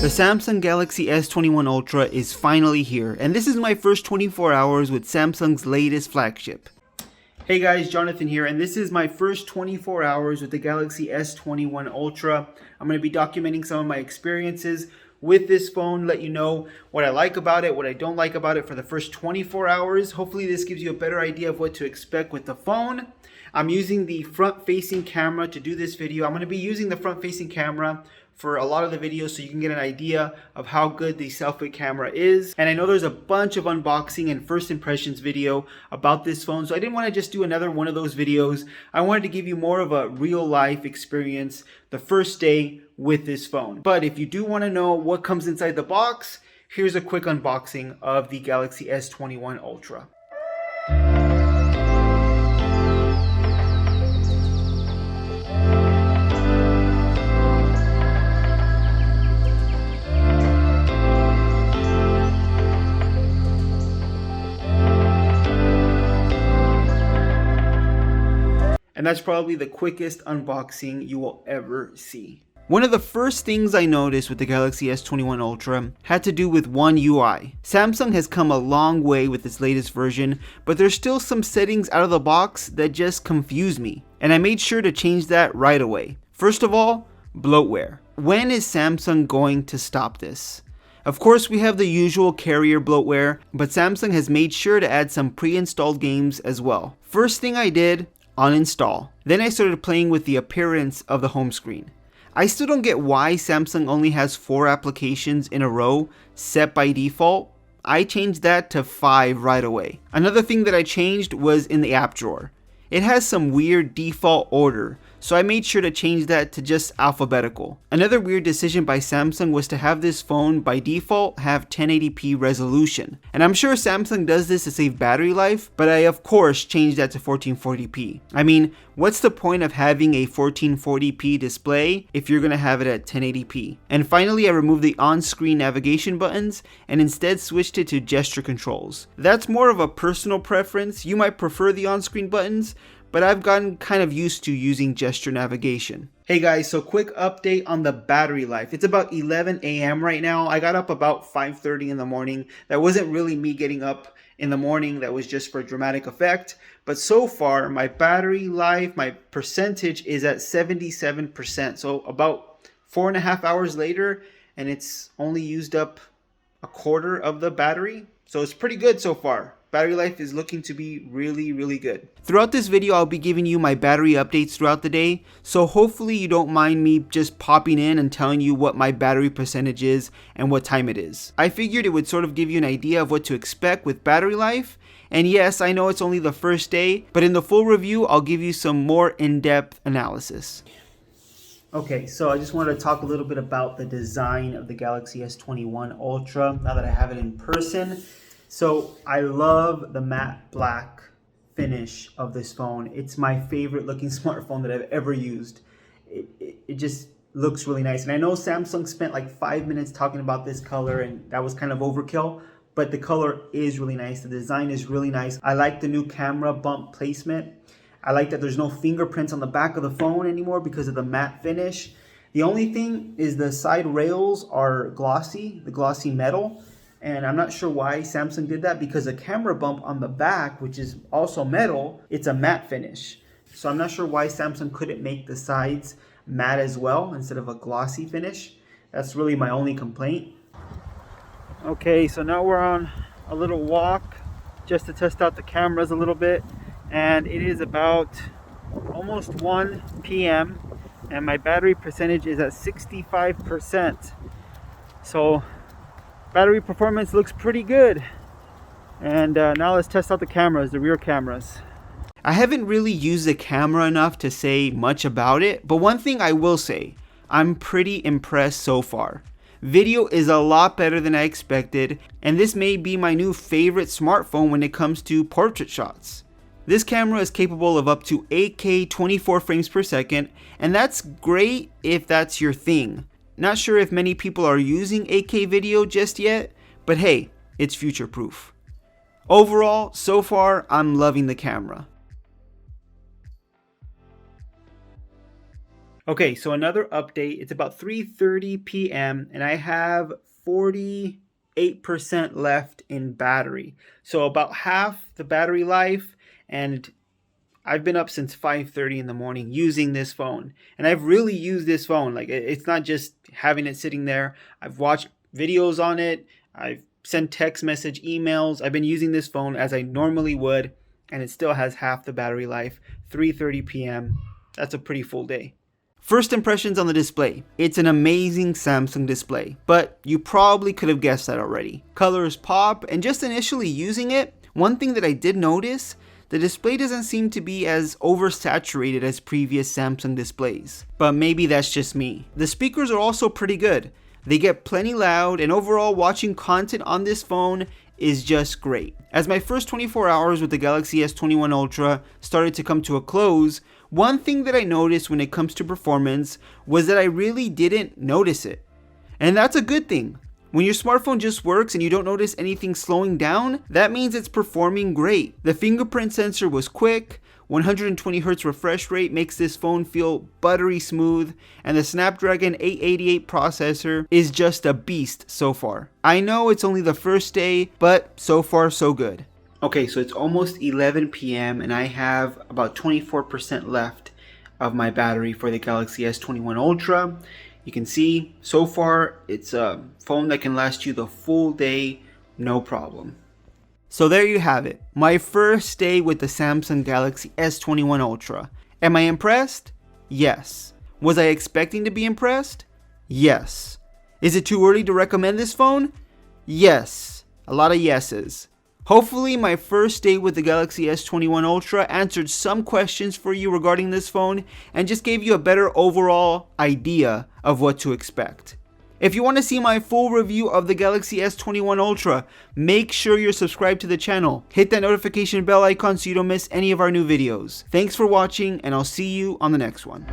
The Samsung Galaxy S21 Ultra is finally here, and this is my first 24 hours with Samsung's latest flagship. Hey guys, Jonathan here, and this is my first 24 hours with the Galaxy S21 Ultra. I'm going to be documenting some of my experiences with this phone, let you know what I like about it, what I don't like about it for the first 24 hours. Hopefully this gives you a better idea of what to expect with the phone. I'm using the front-facing camera to do this video. I'm going to be using the front-facing camera for a lot of the videos so you can get an idea of how good the selfie camera is. And I know there's a bunch of unboxing and first impressions video about this phone, so I didn't want to just do another one of those videos. I wanted to give you more of a real life experience the first day with this phone. But if you do want to know what comes inside the box, here's a quick unboxing of the Galaxy S21 Ultra. And that's probably the quickest unboxing you will ever see. One of the first things I noticed with the Galaxy S21 Ultra had to do with One UI. Samsung has come a long way with its latest version, but there's still some settings out of the box that just confuse me. And I made sure to change that right away. First of all, bloatware. When is Samsung going to stop this? Of course, we have the usual carrier bloatware, but Samsung has made sure to add some pre-installed games as well. First thing I did, uninstall. Then I started playing with the appearance of the home screen. I still don't get why Samsung only has 4 applications in a row set by default. I changed that to 5 right away. Another thing that I changed was in the app drawer. It has some weird default order, so I made sure to change that to just alphabetical. Another weird decision by Samsung was to have this phone by default have 1080p resolution. And I'm sure Samsung does this to save battery life, but I of course changed that to 1440p. I mean, what's the point of having a 1440p display if you're gonna have it at 1080p? And finally, I removed the on-screen navigation buttons and instead switched it to gesture controls. That's more of a personal preference. You might prefer the on-screen buttons, but I've gotten kind of used to using gesture navigation. Hey guys, so quick update on the battery life. It's about 11 a.m. right now. I got up about 5:30 in the morning. That wasn't really me getting up in the morning. That was just for dramatic effect. But so far, my battery life, my percentage is at 77%. So about 4.5 hours later, and it's only used up a quarter of the battery. So it's pretty good so far. Battery life is looking to be really good. Throughout this video, I'll be giving you my battery updates throughout the day, so hopefully you don't mind me just popping in and telling you what my battery percentage is and what time it is. I figured it would sort of give you an idea of what to expect with battery life, and yes, I know it's only the first day, but in the full review, I'll give you some more in-depth analysis. Okay, so I just wanted to talk a little bit about the design of the Galaxy S21 Ultra now that I have it in person. So I love the matte black finish of this phone. It's my favorite looking smartphone that I've ever used. It just looks really nice. And I know Samsung spent like 5 minutes talking about this color and that was kind of overkill, but the color is really nice. The design is really nice. I like the new camera bump placement. I like that there's no fingerprints on the back of the phone anymore because of the matte finish. The only thing is the side rails are glossy, the glossy metal. And I'm not sure why Samsung did that because the camera bump on the back, which is also metal, it's a matte finish. So I'm not sure why Samsung couldn't make the sides matte as well instead of a glossy finish. That's really my only complaint. Okay, so now we're on a little walk just to test out the cameras a little bit. And it is about almost 1 p.m. and my battery percentage is at 65%. So battery performance looks pretty good. And now let's test out the cameras, the rear cameras. I haven't really used the camera enough to say much about it, but one thing I will say, I'm pretty impressed so far. Video is a lot better than I expected, and this may be my new favorite smartphone when it comes to portrait shots. This camera is capable of up to 8K 24 frames per second, and that's great if that's your thing. Not sure if many people are using 8K video just yet, but hey, it's future proof. Overall, so far, I'm loving the camera. Okay, so another update. It's about 3:30 p.m. and I have 48% left in battery. So about half the battery life, and I've been up since 5:30 in the morning using this phone. And I've really used this phone. Like, it's not just having it sitting there. I've watched videos on it. I've sent text message, emails. I've been using this phone as I normally would, and it still has half the battery life. 3:30 p.m. That's a pretty full day. First impressions on the display. It's an amazing Samsung display, but you probably could have guessed that already. Colors pop, and just initially using it, one thing that I did notice, the display doesn't seem to be as oversaturated as previous Samsung displays. But maybe that's just me. The speakers are also pretty good. They get plenty loud, and overall watching content on this phone is just great. As my first 24 hours with the Galaxy S21 Ultra started to come to a close, one thing that I noticed when it comes to performance was that I really didn't notice it. And that's a good thing. When your smartphone just works and you don't notice anything slowing down, that means it's performing great. The fingerprint sensor was quick, 120Hz refresh rate makes this phone feel buttery smooth, and the Snapdragon 888 processor is just a beast so far. I know it's only the first day, but so far so good. Okay, so it's almost 11 p.m. and I have about 24% left of my battery for the Galaxy S21 Ultra. You can see, so far, it's a phone that can last you the full day, no problem. So there you have it, my first day with the Samsung Galaxy S21 Ultra. Am I impressed? Yes. Was I expecting to be impressed? Yes. Is it too early to recommend this phone? Yes. A lot of yeses. Hopefully my first day with the Galaxy S21 Ultra answered some questions for you regarding this phone and just gave you a better overall idea of what to expect. If you want to see my full review of the Galaxy S21 Ultra, make sure you're subscribed to the channel. Hit that notification bell icon so you don't miss any of our new videos. Thanks for watching, and I'll see you on the next one.